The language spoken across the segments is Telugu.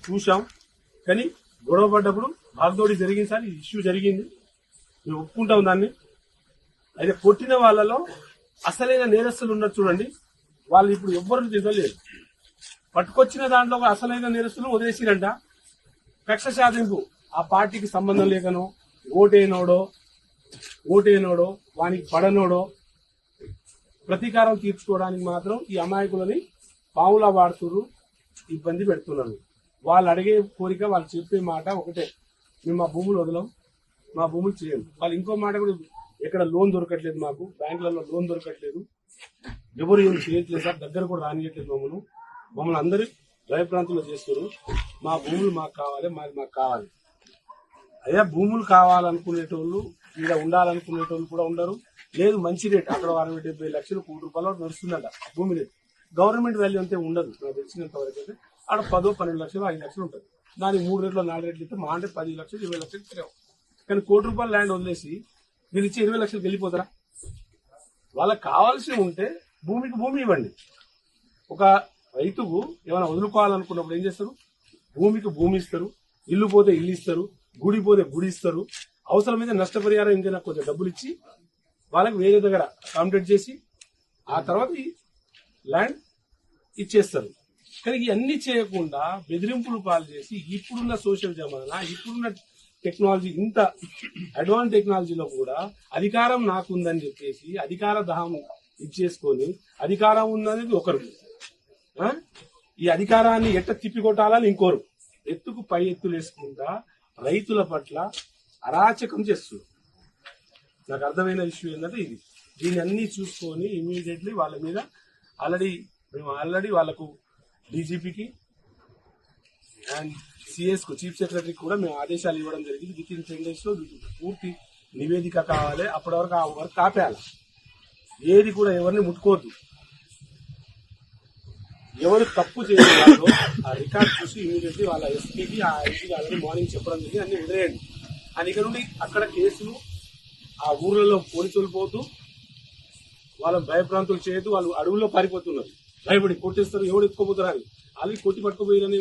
చూసాం. కానీ గొడవ పడ్డప్పుడు భాగదోడి జరిగింది సార్, ఇష్యూ జరిగింది, మేము ఒప్పుకుంటాం దాన్ని. అయితే కొట్టిన వాళ్ళలో అసలైన నేరస్తులు ఉన్నారు చూడండి, వాళ్ళు ఇప్పుడు ఎవ్వరు తిరగలేరు. పట్టుకొచ్చిన దాంట్లో అసలైన నేరస్తులు వదిలేసిరంట. కక్ష సాధింపు, ఆ పార్టీకి సంబంధం లేకనో ఓటేనోడో వానికి పడనోడో ప్రతీకారం తీర్చుకోవడానికి మాత్రం ఈ అమాయకులని పావులా వాడుతున్నారు, ఇబ్బంది పెడుతున్నారు. వాళ్ళు అడిగే కోరిక, వాళ్ళు చెప్పే మాట ఒకటే, మేము మా భూములు వదలం, మా భూములు చేయం. వాళ్ళు ఇంకో మాట కూడా, ఎక్కడ లోన్ దొరకట్లేదు, మాకు బ్యాంకులలో లోన్ దొరకట్లేదు, ఎవరు ఏం చేయట్లేదు సార్, దగ్గర కూడా రానియట్లేదు, మమ్మల్ని అందరూ భయప్రాంతంలో చేస్తారు. మా భూములు మాకు కావాలి, మాకు కావాలి. అయ్యా, భూములు కావాలనుకునేటోళ్ళు, ఇక్కడ ఉండాలనుకునేటోళ్ళు కూడా ఉండరు. లేదు, మంచి రేట్, అక్కడ 60-70 లక్షలు, ₹1,00,000 నడుస్తుందంట భూమి రేట్. గవర్నమెంట్ వాల్యూ అంతే ఉండదు నాకు తెలిసినంత వరకు. అయితే అక్కడ 10-12 లక్షలు 5 లక్షలు ఉంటుంది. దానికి 3 రేట్లు 4 రేట్లు ఇస్తే మా అంటే 10 లక్షలు 20 లక్షలు ఇచ్చారు. కానీ ₹1,00,000 ల్యాండ్ వదిలేసి వీళ్ళు ఇచ్చి 20 లక్షలు వెళ్ళిపోతారా? వాళ్ళకి కావాల్సి ఉంటే భూమికి భూమి ఇవ్వండి. ఒక రైతుకు ఏమైనా వదులుకోవాలనుకున్నప్పుడు ఏం చేస్తారు? భూమికి భూమి ఇస్తారు, ఇల్లు పోతే ఇల్లు ఇస్తారు, గుడి పోతే గుడి ఇస్తారు. అవసరమైతే నష్టపరిహారం ఇంకైనా కొంచెం డబ్బులు ఇచ్చి వాళ్ళకి వేరే దగ్గర కాంప్లీట్ చేసి ఆ తర్వాత ఈ ల్యాండ్ ఇచ్చేస్తారు. కానీ ఇవన్నీ చేయకుండా బెదిరింపులు పాలు చేసి ఇప్పుడున్న సోషల్ జమానా, ఇప్పుడున్న టెక్నాలజీ, ఇంత అడ్వాన్స్ టెక్నాలజీలో కూడా అధికారం నాకుందని చెప్పేసి అధికార దహం ఇచ్చేసుకొని, అధికారం ఉందనేది ఒకరు, ఈ అధికారాన్ని ఎట్ట తిప్పికొట్టాలని ఇంకోరు, ఎత్తుకు పై ఎత్తులు వేసుకుంటా రైతుల పట్ల అరాచకం చేస్తుంది. నాకు అర్థమైన విషయం ఏంటంటే ఇది. దీన్ని అన్ని చూసుకొని ఇమీడియట్లీ వాళ్ళ మీద ఆల్రెడీ వాళ్ళకు డీజీపీకి అండ్ సిఎస్కు, చీఫ్ సెక్రటరీకి కూడా మేము ఆదేశాలు ఇవ్వడం జరిగింది. వితిన్ 10 days లో పూర్తి నివేదిక కావాలి. అప్పటి వరకు ఆ వర్క్ ఆపేయాలి. ఏది కూడా ఎవరిని ముట్టుకోవద్దు. ఎవరు తప్పు చేయాలో ఆ రికార్డ్ చూసి ఇమీడియట్లీ వాళ్ళ ఎస్పీకి, ఆ ఐజీకి ఆల్రెడీ మార్నింగ్ చెప్పడం జరిగింది, అన్ని వదిలేయండి అని. ఇక్కడ నుండి అక్కడ కేసులు, ఆ ఊర్లలో పోలీసులు పోతూ వాళ్ళని భయప్రాంతులు చేయొద్దు. వాళ్ళు అడవుల్లో పారిపోతున్నారు, భయపడి కొట్టేస్తారు, ఎవడు ఎత్తుకోపోతారు అని. ఆల్రెడీ కొట్టి పట్టుకుపోయారని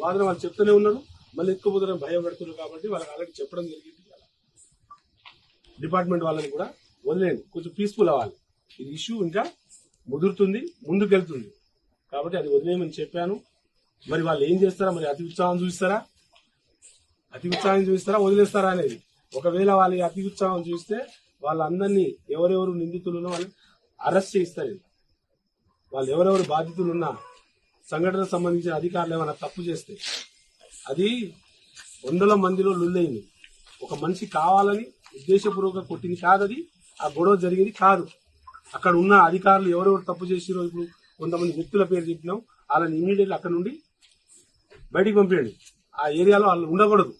వాదన వాళ్ళు చెప్తూనే ఉన్నారు, మళ్ళీ ఎత్తుకోపోతారని భయపడుతున్నారు. కాబట్టి వాళ్ళకి ఆల్రెడీ చెప్పడం జరిగింది. డిపార్ట్మెంట్ వాళ్ళని కూడా వదిలేయండి, కొంచెం పీస్ఫుల్ అవ్వాలి. ఇది ఇష్యూ ఇంకా ముదురుతుంది, ముందుకెళ్తుంది. కాబట్టి అది వదిలేయమని చెప్పాను. మరి వాళ్ళు ఏం చేస్తారా? మరి అతి ఉత్సాహం చూపిస్తారా, వదిలేస్తారా అనేది. ఒకవేళ వాళ్ళు అతి ఉత్సాహం చూస్తే వాళ్ళందరినీ, ఎవరెవరు నిందితులున్నా వాళ్ళని అరెస్ట్ చేయిస్తారు. వాళ్ళు ఎవరెవరు బాధితులున్నా, సంఘటనకు సంబంధించిన అధికారులు ఏమైనా తప్పు చేస్తే, అది 100 మందిలో లుల్లైంది. ఒక మనిషి కావాలని ఉద్దేశపూర్వక కొట్టింది కాదు, అది ఆ గొడవ జరిగింది కాదు. అక్కడ ఉన్న అధికారులు ఎవరెవరు తప్పు చేసిరో, ఇప్పుడు కొంతమంది వ్యక్తుల పేరు చెప్పినాం, వాళ్ళని ఇమీడియట్లీ అక్కడ నుండి బయటికి పంపించండి. ఆ ఏరియాలో వాళ్ళు ఉండకూడదు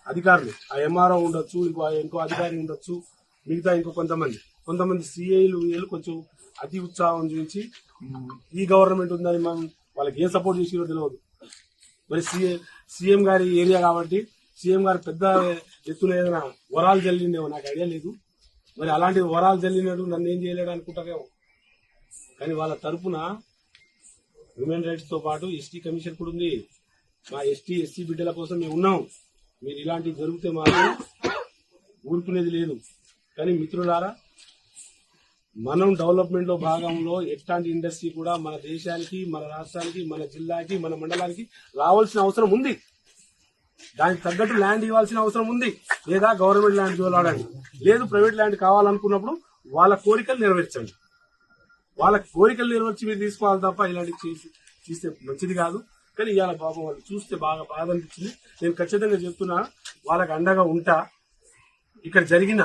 అధికారులు. ఆ ఎంఆర్ఓ ఉండొచ్చు, ఇంకో అధికారి ఉండొచ్చు, మిగతా ఇంకో కొంతమంది సిఐలు కొంచెం అతి ఉత్సాహం చూపించి ఈ గవర్నమెంట్ ఉందని మనం వాళ్ళకి ఏం సపోర్ట్ చేసిరో తెలియదు. మరి సీఎం గారి ఏరియా కాబట్టి సీఎం గారు పెద్ద ఎత్తున ఏదైనా వరాలు జల్లిండేమో నాకు ఐడియా లేదు. మరి అలాంటి వరాలు జల్లినట్టు నన్ను ఏం చేయలేడు అనుకుంటారేమో. కానీ వాళ్ళ తరఫున హ్యూమన్ రైట్స్ తో పాటు ఎస్టీ కమిషన్ కూడా ఉంది. మా ఎస్సీ బిడ్డల కోసం మేము ఉన్నాం. మీరు ఇలాంటివి జరిగితే మాత్రం ఊరుకునేది లేదు. కానీ మిత్రులారా, మనం డెవలప్మెంట్ లో భాగంలో ఎట్లాంటి ఇండస్ట్రీ కూడా మన దేశానికి, మన రాష్ట్రానికి, మన జిల్లాకి, మన మండలానికి రావాల్సిన అవసరం ఉంది. దానికి తగ్గట్టు ల్యాండ్ ఇవ్వాల్సిన అవసరం ఉంది. లేదా గవర్నమెంట్ ల్యాండ్ చూడాలండి, లేదు ప్రైవేట్ ల్యాండ్ కావాలనుకున్నప్పుడు వాళ్ళ కోరికలు నెరవేర్చండి. వాళ్ళ కోరికలు నెరవేర్చి మీరు తీసుకోవాలి తప్ప ఇలాంటివి చేస్తే మంచిది కాదు. కానీ ఇవాళ బాబు వాళ్ళు చూస్తే బాగా బాధ అనిపించింది. నేను ఖచ్చితంగా చెప్తున్నా, వాళ్ళకి అండగా ఉంటా. ఇక్కడ జరిగిన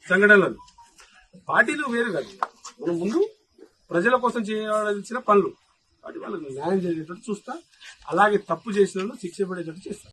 సంఘటనలు పార్టీలు వేరు కాదు, మనం ముందు ప్రజల కోసం చేయాల్సిన పనులు, వాటి వాళ్ళకి న్యాయం జరిగేటట్టు చూస్తా. అలాగే తప్పు చేసిన శిక్ష పడేటట్టు చేస్తా.